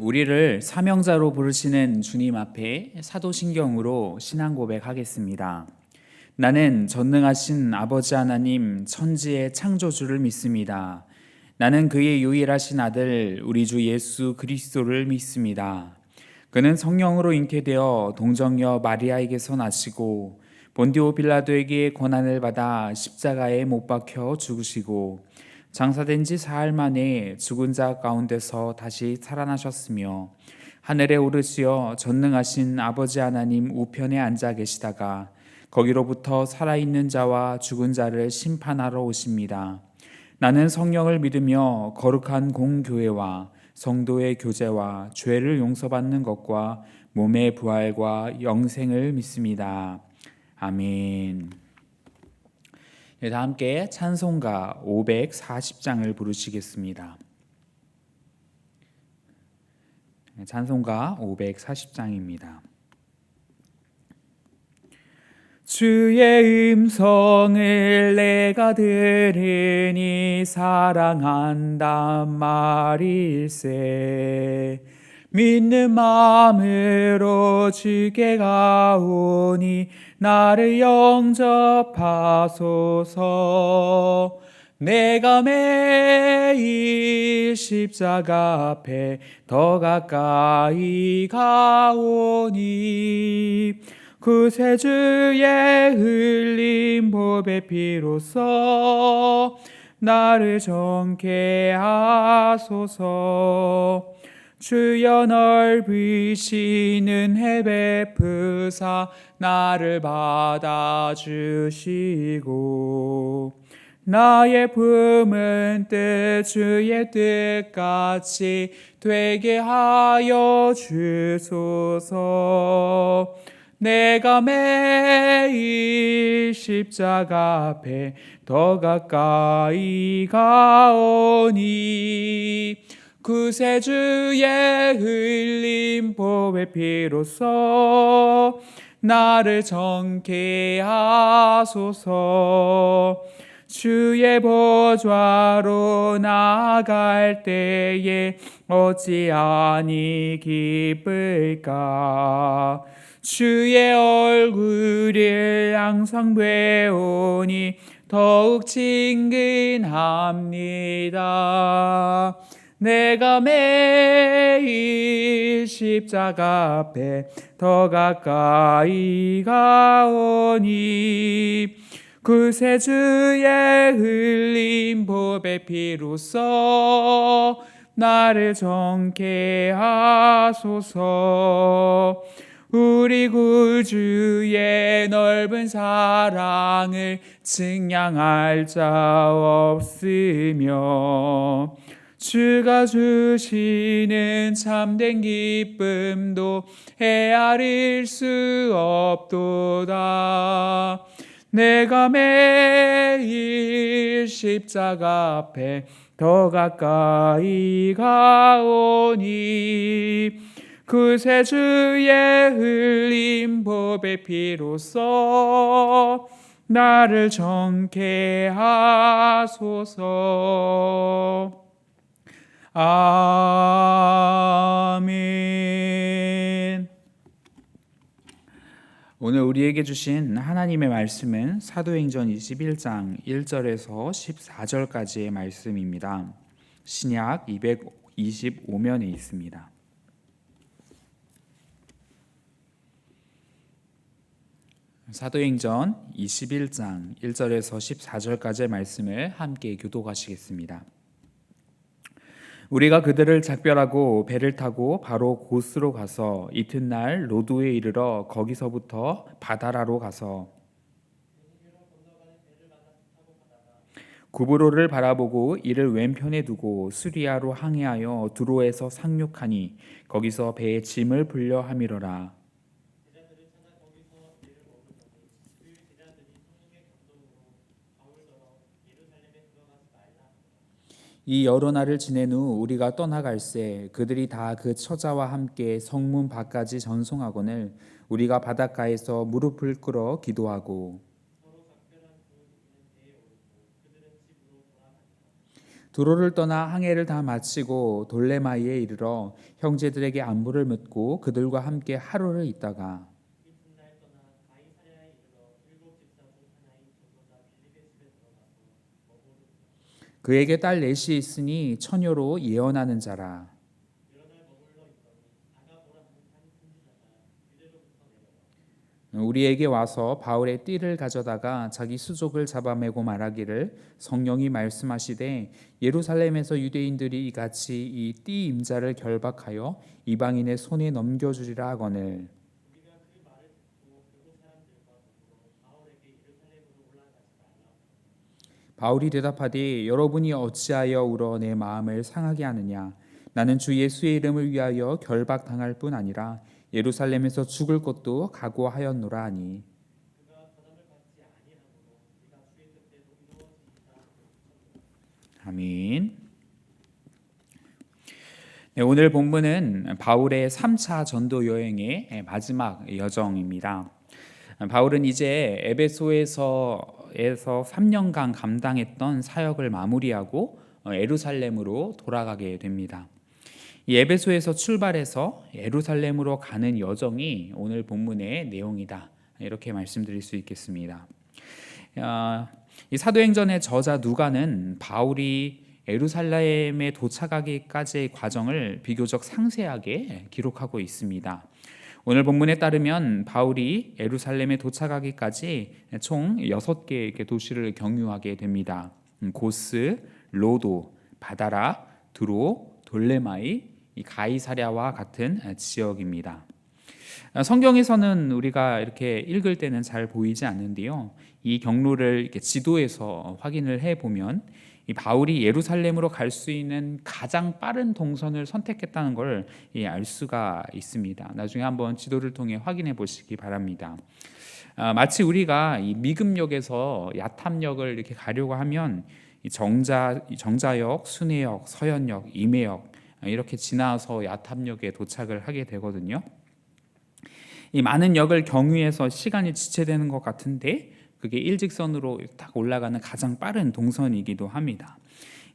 우리를 사명자로 부르시는 주님 앞에 사도신경으로 신앙 고백하겠습니다. 나는 전능하신 아버지 하나님 천지의 창조주를 믿습니다. 나는 그의 유일하신 아들 우리 주 예수 그리스도를 믿습니다. 그는 성령으로 잉태되어 동정녀 마리아에게서 나시고 본디오 빌라도에게 고난을 받아 십자가에 못 박혀 죽으시고 장사된 지 사흘 만에 죽은 자 가운데서 다시 살아나셨으며 하늘에 오르시어 전능하신 아버지 하나님 우편에 앉아 계시다가 거기로부터 살아있는 자와 죽은 자를 심판하러 오십니다. 나는 성령을 믿으며 거룩한 공교회와 성도의 교제와 죄를 용서받는 것과 몸의 부활과 영생을 믿습니다. 아멘. 네, 다 함께 찬송가 540장을 부르시겠습니다. 찬송가 540장입니다. 주의 음성을 내가 들으니 사랑한단 말일세. 믿는 마음으로 주께 가오니 나를 영접하소서. 내가 매일 십자가 앞에 더 가까이 가오니 구세주의 흘린 보배 피로써 나를 정케 하소서. 주여 넓으시는 해 베푸사 나를 받아주시고 나의 품은 뜻 주의 뜻같이 되게 하여 주소서. 내가 매일 십자가 앞에 더 가까이 가오니 구세주의 흘린 보배 피로써 나를 정케 하소서. 주의 보좌로 나아갈 때에 어찌하니 기쁠까. 주의 얼굴을 항상 배우니 더욱 친근합니다. 내가 매일 십자가 앞에 더 가까이 가오니 구세주의 흘린 보배 피로써 나를 정케 하소서. 우리 구주의 넓은 사랑을 증량할 자 없으며 주가 주시는 참된 기쁨도 헤아릴 수 없도다. 내가 매일 십자가 앞에 더 가까이 가오니 구세주의 흘린 보배 피로써 나를 정케 하소서. 아멘. 오늘 우리에게 주신 하나님의 말씀은 사도행전 21장 1절에서 14절까지의 말씀입니다. 신약 225면에 있습니다. 사도행전 21장 1절에서 14절까지의 말씀을 함께 교독하시겠습니다. 우리가 그들을 작별하고 배를 타고 바로 고스로 가서 이튿날 로도에 이르러 거기서부터 바다라로 가서 구브로를 바라보고 이를 왼편에 두고 수리아로 항해하여 두로에서 상륙하니 거기서 배에 짐을 불려 함이러라. 이 여러 날을 지낸 후 우리가 떠나갈새 그들이 다 그 처자와 함께 성문 밖까지 전송하거늘 우리가 바닷가에서 무릎을 꿇어 기도하고 두로를 떠나 항해를 다 마치고 돌레마이에 이르러 형제들에게 안부를 묻고 그들과 함께 하루를 있다가 이튿날 떠나 가이사랴에 이르러 일곱 집사 중 하나인 전도자 빌립의 집에 들어가서 머무르니라. 그에게 딸 넷이 있으니 처녀로 예언하는 자라. 여러 날 머물러 있더니 아가보라 하는 한 선지자가 유대로부터 내려와 우리에게 와서 바울의 띠를 가져다가 자기 수족을 잡아매고 말하기를 성령이 말씀하시되 예루살렘에서 유대인들이 이같이 이 띠 임자를 결박하여 이방인의 손에 넘겨주리라 하거늘. 우리가 그 말을 듣고 그곳 사람들과 더불어 바울에게 예루살렘으로 올라가지 말라. 바울이 대답하되 여러분이 어찌하여 울어 내 마음을 상하게 하느냐. 나는 주 예수의 이름을 위하여 결박당할 뿐 아니라 예루살렘에서 죽을 것도 각오하였노라 하니. 그가 전함을 받지 아니하므로 우리가 주의 뜻대로 이루어지이다 하고 쳤노라. 아멘. 네, 오늘 본문은 바울의 3차 전도 여행의 마지막 여정입니다. 바울은 이제 에베소에서 3년간 감당했던 사역을 마무리하고 예루살렘으로 돌아가게 됩니다. 이 에베소에서 출발해서 예루살렘으로 가는 여정이 오늘 본문의 내용이다. 이렇게 말씀드릴 수 있겠습니다. 이 사도행전의 저자 누가는 바울이 예루살렘에 도착하기까지의 과정을 비교적 상세하게 기록하고 있습니다. 오늘 본문에 따르면 바울이 예루살렘에 도착하기까지 총 6개의 도시를 경유하게 됩니다. 고스, 로도, 바다라, 두로, 돌레마이, 이 가이사랴와 같은 지역입니다. 성경에서는 우리가 이렇게 읽을 때는 잘 보이지 않는데요. 이 경로를 이렇게 지도에서 확인을 해 보면 이 바울이 예루살렘으로 갈 수 있는 가장 빠른 동선을 선택했다는 걸 알 수가 있습니다. 나중에 한번 지도를 통해 확인해 보시기 바랍니다. 마치 우리가 이 미금역에서 야탐역을 이렇게 가려고 하면 이 정자역, 순회역, 서현역, 임회역 이렇게 지나서 야탐역에 도착을 하게 되거든요. 이 많은 역을 경유해서 시간이 지체되는 것 같은데 그게 일직선으로 딱 올라가는 가장 빠른 동선이기도 합니다.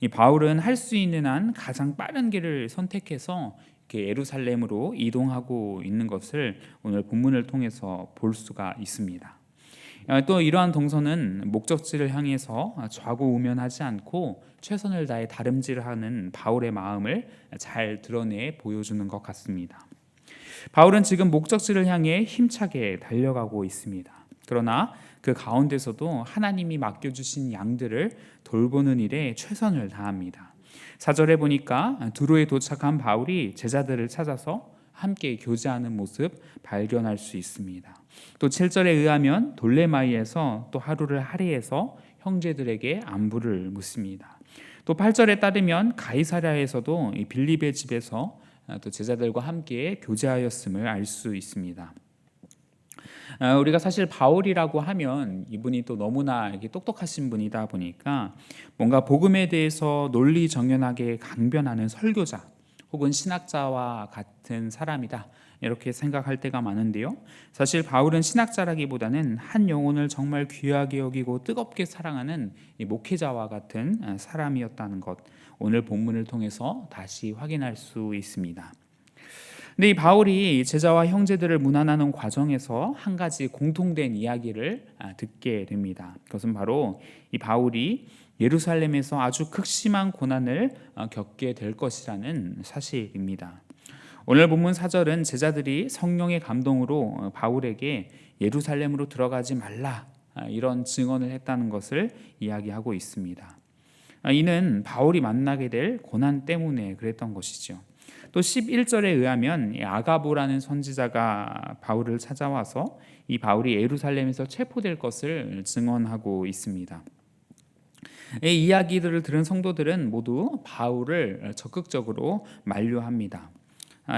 이 바울은 할 수 있는 한 가장 빠른 길을 선택해서 이렇게 예루살렘으로 이동하고 있는 것을 오늘 본문을 통해서 볼 수가 있습니다. 또 이러한 동선은 목적지를 향해서 좌고우면하지 않고 최선을 다해 다름질하는 바울의 마음을 잘 드러내 보여주는 것 같습니다. 바울은 지금 목적지를 향해 힘차게 달려가고 있습니다. 그러나 그 가운데서도 하나님이 맡겨주신 양들을 돌보는 일에 최선을 다합니다. 4절에 보니까 두로에 도착한 바울이 제자들을 찾아서 함께 교제하는 모습 발견할 수 있습니다. 또 7절에 의하면 돌레마이에서 또 하루를 할애해서 형제들에게 안부를 묻습니다. 또 8절에 따르면 가이사랴에서도 빌립의 집에서 또 제자들과 함께 교제하였음을 알 수 있습니다. 우리가 사실 바울이라고 하면 이분이 또 너무나 이렇게 똑똑하신 분이다 보니까 뭔가 복음에 대해서 논리정연하게 강변하는 설교자 혹은 신학자와 같은 사람이다 이렇게 생각할 때가 많은데요. 사실 바울은 신학자라기보다는 한 영혼을 정말 귀하게 여기고 뜨겁게 사랑하는 이 목회자와 같은 사람이었다는 것 오늘 본문을 통해서 다시 확인할 수 있습니다. 근데 이 바울이 제자와 형제들을 문안하는 과정에서 한 가지 공통된 이야기를 듣게 됩니다. 그것은 바로 이 바울이 예루살렘에서 아주 극심한 고난을 겪게 될 것이라는 사실입니다. 오늘 본문 4절은 제자들이 성령의 감동으로 바울에게 예루살렘으로 들어가지 말라 이런 증언을 했다는 것을 이야기하고 있습니다. 이는 바울이 만나게 될 고난 때문에 그랬던 것이죠. 또 11절에 의하면 아가보라는 선지자가 바울을 찾아와서 이 바울이 예루살렘에서 체포될 것을 증언하고 있습니다. 이 이야기들을 들은 성도들은 모두 바울을 적극적으로 만류합니다.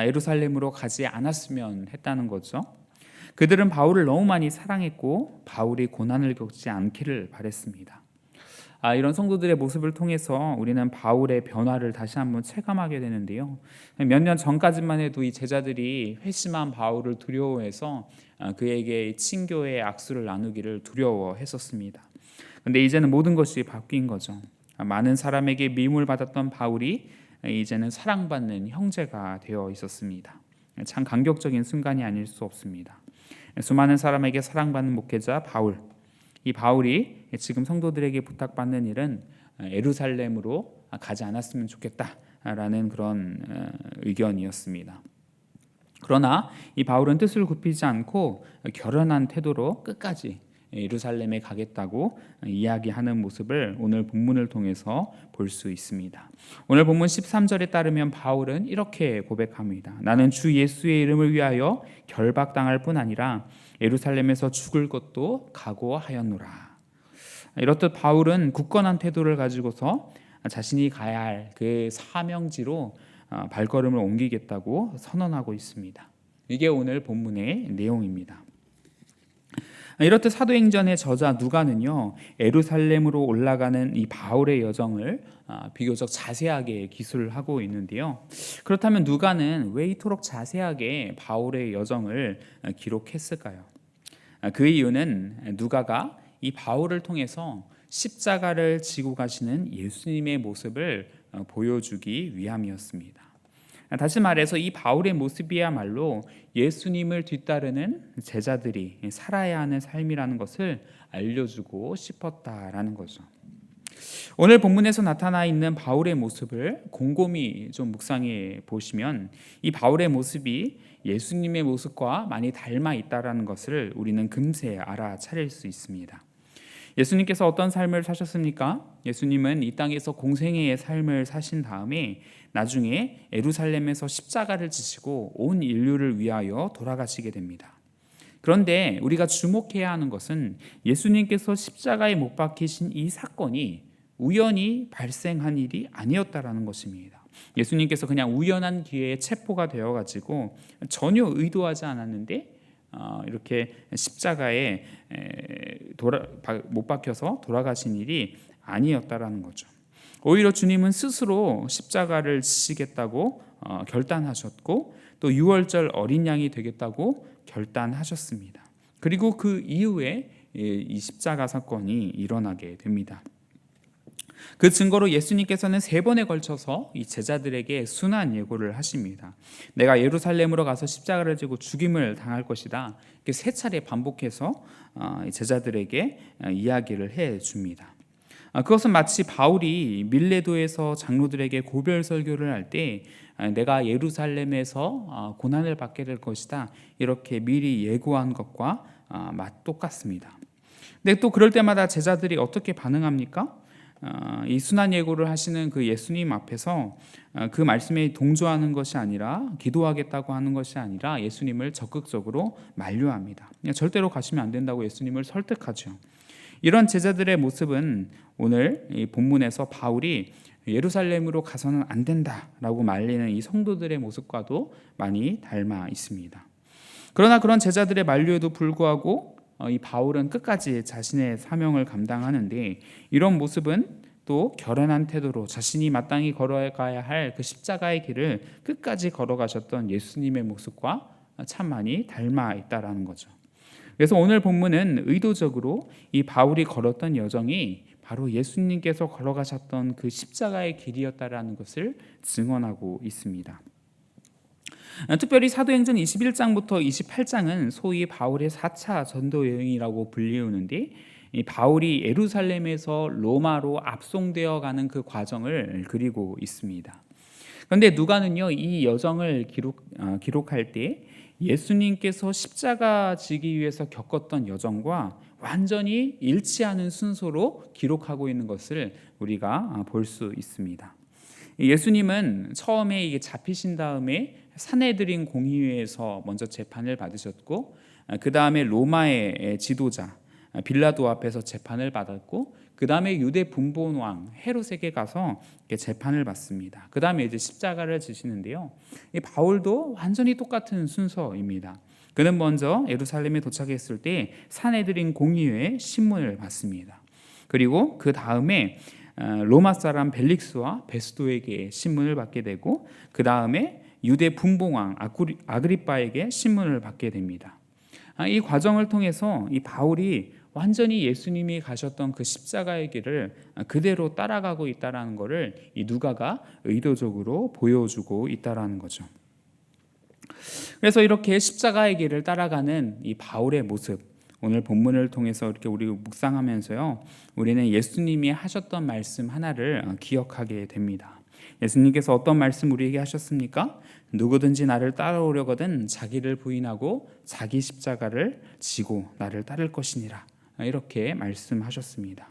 예루살렘으로 가지 않았으면 했다는 거죠. 그들은 바울을 너무 많이 사랑했고 바울이 고난을 겪지 않기를 바랬습니다. 이런 성도들의 모습을 통해서 우리는 바울의 변화를 다시 한번 체감하게 되는데요. 몇 년 전까지만 해도 이 제자들이 회심한 바울을 두려워해서 그에게 친교의 악수를 나누기를 두려워했었습니다. 그런데 이제는 모든 것이 바뀐 거죠. 많은 사람에게 미움을 받았던 바울이 이제는 사랑받는 형제가 되어 있었습니다. 참 감격적인 순간이 아닐 수 없습니다. 수많은 사람에게 사랑받는 목회자 바울. 이 바울이 지금 성도들에게 부탁받는 일은 예루살렘으로 가지 않았으면 좋겠다라는 그런 의견이었습니다. 그러나 이 바울은 뜻을 굽히지 않고 결연한 태도로 끝까지 예루살렘에 가겠다고 이야기하는 모습을 오늘 본문을 통해서 볼 수 있습니다. 오늘 본문 13절에 따르면 바울은 이렇게 고백합니다. 나는 주 예수의 이름을 위하여 결박당할 뿐 아니라 예루살렘에서 죽을 것도 각오하였노라. 이렇듯 바울은 굳건한 태도를 가지고서 자신이 가야 할 그 사명지로 발걸음을 옮기겠다고 선언하고 있습니다. 이게 오늘 본문의 내용입니다. 이렇듯 사도행전의 저자 누가는요, 예루살렘으로 올라가는 이 바울의 여정을 비교적 자세하게 기술하고 있는데요. 그렇다면 누가는 왜 이토록 자세하게 바울의 여정을 기록했을까요? 그 이유는 누가가 이 바울을 통해서 십자가를 지고 가시는 예수님의 모습을 보여주기 위함이었습니다. 다시 말해서 이 바울의 모습이야말로 예수님을 뒤따르는 제자들이 살아야 하는 삶이라는 것을 알려주고 싶었다라는 거죠. 오늘 본문에서 나타나 있는 바울의 모습을 곰곰이 좀 묵상해 보시면 이 바울의 모습이 예수님의 모습과 많이 닮아 있다라는 것을 우리는 금세 알아차릴 수 있습니다. 예수님께서 어떤 삶을 사셨습니까? 예수님은 이 땅에서 공생애의 삶을 사신 다음에 나중에 예루살렘에서 십자가를 지시고 온 인류를 위하여 돌아가시게 됩니다. 그런데 우리가 주목해야 하는 것은 예수님께서 십자가에 못 박히신 이 사건이 우연히 발생한 일이 아니었다라는 것입니다. 예수님께서 그냥 우연한 기회에 체포가 되어가지고 전혀 의도하지 않았는데 이렇게 십자가에 못 박혀서 돌아가신 일이 아니었다라는 거죠. 오히려 주님은 스스로 십자가를 지시겠다고 결단하셨고 또 유월절 어린 양이 되겠다고 결단하셨습니다. 그리고 그 이후에 이 십자가 사건이 일어나게 됩니다. 그 증거로 예수님께서는 3번에 걸쳐서 이 제자들에게 순한 예고를 하십니다. 내가 예루살렘으로 가서 십자가를 지고 죽임을 당할 것이다. 이렇게 3차례 반복해서 제자들에게 이야기를 해줍니다. 그것은 마치 바울이 밀레도에서 장로들에게 고별 설교를 할 때 내가 예루살렘에서 고난을 받게 될 것이다. 이렇게 미리 예고한 것과 똑같습니다. 근데 또 그럴 때마다 제자들이 어떻게 반응합니까? 이 순한 예고를 하시는 그 예수님 앞에서 그 말씀에 동조하는 것이 아니라 기도하겠다고 하는 것이 아니라 예수님을 적극적으로 만류합니다. 절대로 가시면 안 된다고 예수님을 설득하죠. 이런 제자들의 모습은 오늘 이 본문에서 바울이 예루살렘으로 가서는 안 된다라고 말리는 이 성도들의 모습과도 많이 닮아 있습니다. 그러나 그런 제자들의 만류에도 불구하고 이 바울은 끝까지 자신의 사명을 감당하는데 이런 모습은 또 결연한 태도로 자신이 마땅히 걸어가야 할 그 십자가의 길을 끝까지 걸어가셨던 예수님의 모습과 참 많이 닮아 있다라는 거죠. 그래서 오늘 본문은 의도적으로 이 바울이 걸었던 여정이 바로 예수님께서 걸어가셨던 그 십자가의 길이었다라는 것을 증언하고 있습니다. 특별히 사도행전 21장부터 28장은 소위 바울의 4차 전도 여행이라고 불리우는데 이 바울이 예루살렘에서 로마로 압송되어 가는 그 과정을 그리고 있습니다. 그런데 누가는요 이 여정을 기록할 때 예수님께서 십자가 지기 위해서 겪었던 여정과 완전히 일치하는 순서로 기록하고 있는 것을 우리가 볼 수 있습니다. 예수님은 처음에 이게 잡히신 다음에 산헤드린 공의회에서 먼저 재판을 받으셨고 그 다음에 로마의 지도자 빌라도 앞에서 재판을 받았고 그 다음에 유대 분본 왕 헤롯에게 가서 재판을 받습니다. 그 다음에 이제 십자가를 지시는데요. 이 바울도 완전히 똑같은 순서입니다. 그는 먼저 예루살렘에 도착했을 때 산헤드린 공의회에 신문을 받습니다. 그리고 그 다음에 로마 사람 벨릭스와 베스도에게 신문을 받게 되고 그 다음에 유대 분봉왕 아그리빠에게 신문을 받게 됩니다. 이 과정을 통해서 이 바울이 완전히 예수님이 가셨던 그 십자가의 길을 그대로 따라가고 있다라는 것을 이 누가가 의도적으로 보여주고 있다라는 거죠. 그래서 이렇게 십자가의 길을 따라가는 이 바울의 모습, 오늘 본문을 통해서 이렇게 우리 묵상하면서요, 우리는 예수님이 하셨던 말씀 하나를 기억하게 됩니다. 예수님께서 어떤 말씀 우리에게 하셨습니까? 누구든지 나를 따라오려거든 자기를 부인하고 자기 십자가를 지고 나를 따를 것이니라, 이렇게 말씀하셨습니다.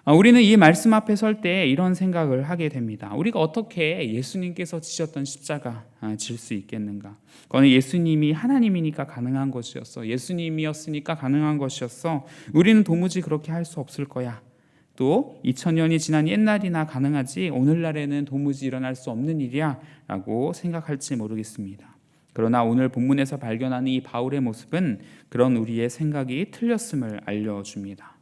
우리는 이 말씀 앞에 설 때 이런 생각을 하게 됩니다. 우리가 어떻게 예수님께서 지셨던 십자가 질 수 있겠는가? 그건 예수님이 하나님이니까 가능한 것이었어. 예수님이었으니까 가능한 것이었어. 우리는 도무지 그렇게 할 수 없을 거야. 또 2000년이 지난 옛날이나 가능하지 오늘날에는 도무지 일어날 수 없는 일이야 라고 생각할지 모르겠습니다. 그러나 오늘 본문에서 발견하는 이 바울의 모습은 그런 우리의 생각이 틀렸음을 알려줍니다.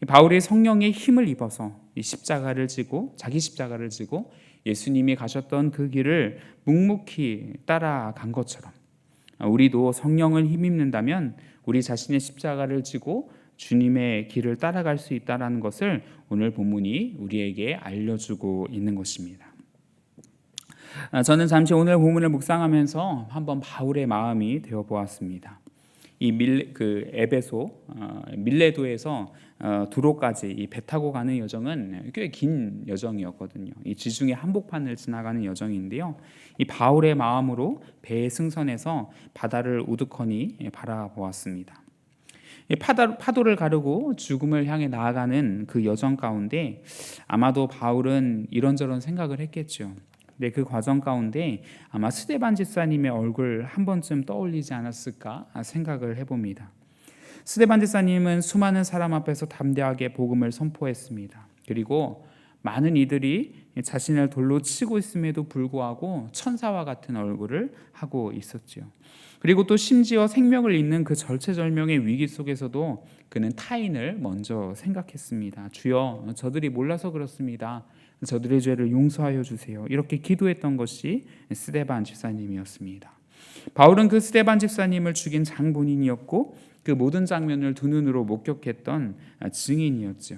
바울이 성령의 힘을 입어서 이 십자가를 지고 자기 십자가를 지고 예수님이 가셨던 그 길을 묵묵히 따라간 것처럼 우리도 성령을 힘입는다면 우리 자신의 십자가를 지고 주님의 길을 따라갈 수 있다는 것을 오늘 본문이 우리에게 알려주고 있는 것입니다. 저는 잠시 오늘 본문을 묵상하면서 한번 바울의 마음이 되어 보았습니다. 이 에베소 밀레도에서 두로까지 이 배 타고 가는 여정은 꽤 긴 여정이었거든요. 이 지중해 한복판을 지나가는 여정인데요. 이 바울의 마음으로 배에 승선해서 바다를 우두커니 바라보았습니다. 이 파도를 가르고 죽음을 향해 나아가는 그 여정 가운데 아마도 바울은 이런저런 생각을 했겠죠. 근데 그 과정 가운데 아마 스데반 집사님의 얼굴 한 번쯤 떠올리지 않았을까 생각을 해봅니다. 스데반 집사님은 수많은 사람 앞에서 담대하게 복음을 선포했습니다. 그리고 많은 이들이 자신을 돌로 치고 있음에도 불구하고 천사와 같은 얼굴을 하고 있었죠. 그리고 또 심지어 생명을 잇는 그 절체절명의 위기 속에서도 그는 타인을 먼저 생각했습니다. 주여, 저들이 몰라서 그렇습니다. 저들의 죄를 용서하여 주세요. 이렇게 기도했던 것이 스데반 집사님이었습니다. 바울은 그 스데반 집사님을 죽인 장본인이었고 그 모든 장면을 두 눈으로 목격했던 증인이었죠.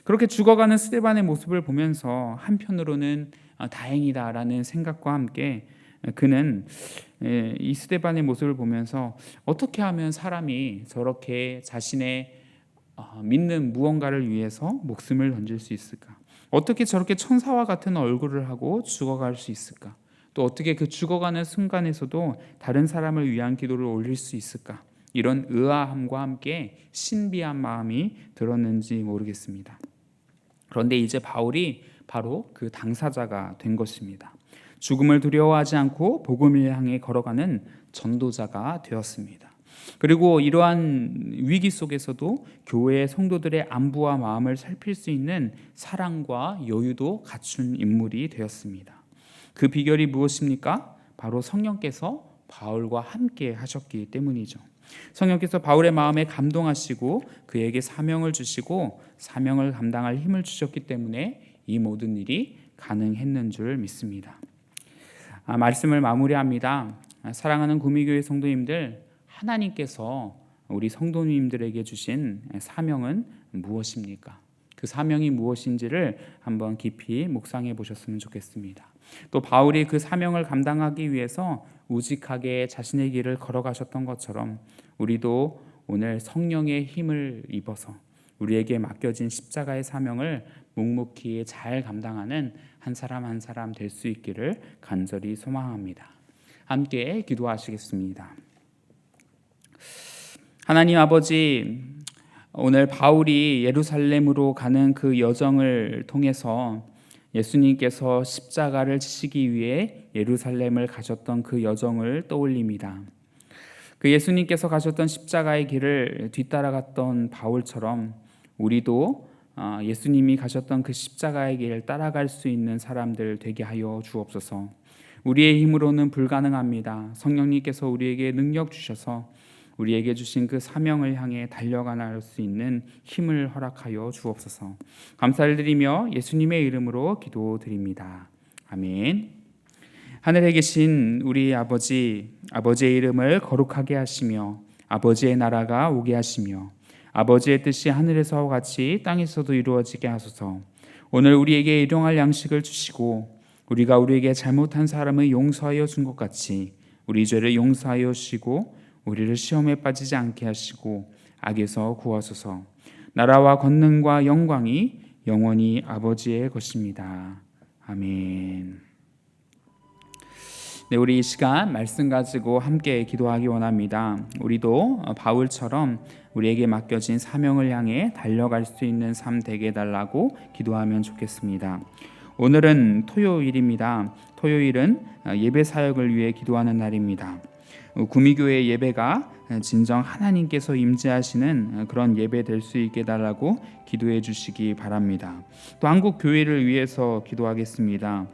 그렇게 죽어가는 스데반의 모습을 보면서 한편으로는 다행이다라는 생각과 함께 그는 이 스데반의 모습을 보면서 어떻게 하면 사람이 저렇게 자신의 믿는 무언가를 위해서 목숨을 던질 수 있을까? 어떻게 저렇게 천사와 같은 얼굴을 하고 죽어갈 수 있을까? 또 어떻게 그 죽어가는 순간에서도 다른 사람을 위한 기도를 올릴 수 있을까? 이런 의아함과 함께 신비한 마음이 들었는지 모르겠습니다. 그런데 이제 바울이 바로 그 당사자가 된 것입니다. 죽음을 두려워하지 않고 복음을 향해 걸어가는 전도자가 되었습니다. 그리고 이러한 위기 속에서도 교회의 성도들의 안부와 마음을 살필 수 있는 사랑과 여유도 갖춘 인물이 되었습니다. 그 비결이 무엇입니까? 바로 성령께서 바울과 함께 하셨기 때문이죠. 성령께서 바울의 마음에 감동하시고 그에게 사명을 주시고 사명을 감당할 힘을 주셨기 때문에 이 모든 일이 가능했는 줄 믿습니다. 말씀을 마무리합니다. 사랑하는 구미교회 성도님들, 하나님께서 우리 성도님들에게 주신 사명은 무엇입니까? 그 사명이 무엇인지를 한번 깊이 묵상해 보셨으면 좋겠습니다. 또 바울이 그 사명을 감당하기 위해서 우직하게 자신의 길을 걸어가셨던 것처럼 우리도 오늘 성령의 힘을 입어서 우리에게 맡겨진 십자가의 사명을 묵묵히 잘 감당하는 한 사람 한 사람 될 수 있기를 간절히 소망합니다. 함께 기도하시겠습니다. 하나님 아버지, 오늘 바울이 예루살렘으로 가는 그 여정을 통해서 예수님께서 십자가를 지시기 위해 예루살렘을 가셨던 그 여정을 떠올립니다. 그 예수님께서 가셨던 십자가의 길을 뒤따라갔던 바울처럼 우리도 예수님이 가셨던 그 십자가의 길을 따라갈 수 있는 사람들 되게 하여 주옵소서. 우리의 힘으로는 불가능합니다. 성령님께서 우리에게 능력 주셔서 우리에게 주신 그 사명을 향해 달려가 나갈 수 있는 힘을 허락하여 주옵소서. 감사를 드리며 예수님의 이름으로 기도드립니다. 아멘. 하늘에 계신 우리 아버지, 아버지의 이름을 거룩하게 하시며 아버지의 나라가 오게 하시며 아버지의 뜻이 하늘에서와 같이 땅에서도 이루어지게 하소서. 오늘 우리에게 일용할 양식을 주시고 우리가 우리에게 잘못한 사람을 용서하여 준 것 같이 우리 죄를 용서하여 주시고 우리를 시험에 빠지지 않게 하시고 악에서 구하소서. 나라와 권능과 영광이 영원히 아버지의 것입니다. 아멘. 네, 우리 이 시간 말씀 가지고 함께 기도하기 원합니다. 우리도 바울처럼 우리에게 맡겨진 사명을 향해 달려갈 수 있는 삶 되게 해달라고 기도하면 좋겠습니다. 오늘은 토요일입니다. 토요일은 예배 사역을 위해 기도하는 날입니다. 구미교회 예배가 진정 하나님께서 임재하시는 그런 예배 될 수 있게 해달라고 기도해 주시기 바랍니다. 또 한국 교회를 위해서 기도하겠습니다.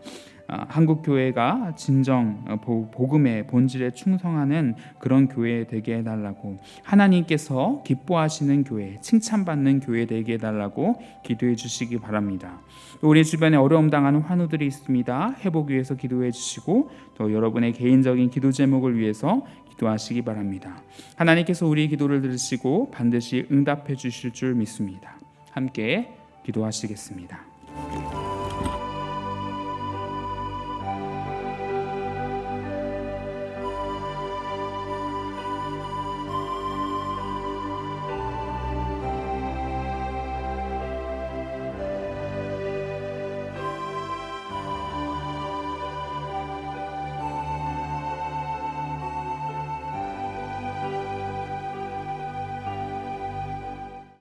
한국 교회가 진정 복음의 본질에 충성하는 그런 교회 되게 해달라고, 하나님께서 기뻐하시는 교회, 칭찬받는 교회 되게 해달라고 기도해 주시기 바랍니다. 또 우리 주변에 어려움 당하는 환우들이 있습니다. 회복 위해서 기도해 주시고 또 여러분의 개인적인 기도 제목을 위해서 기도하시기 바랍니다. 하나님께서 우리 기도를 들으시고 반드시 응답해 주실 줄 믿습니다. 함께 기도하시겠습니다.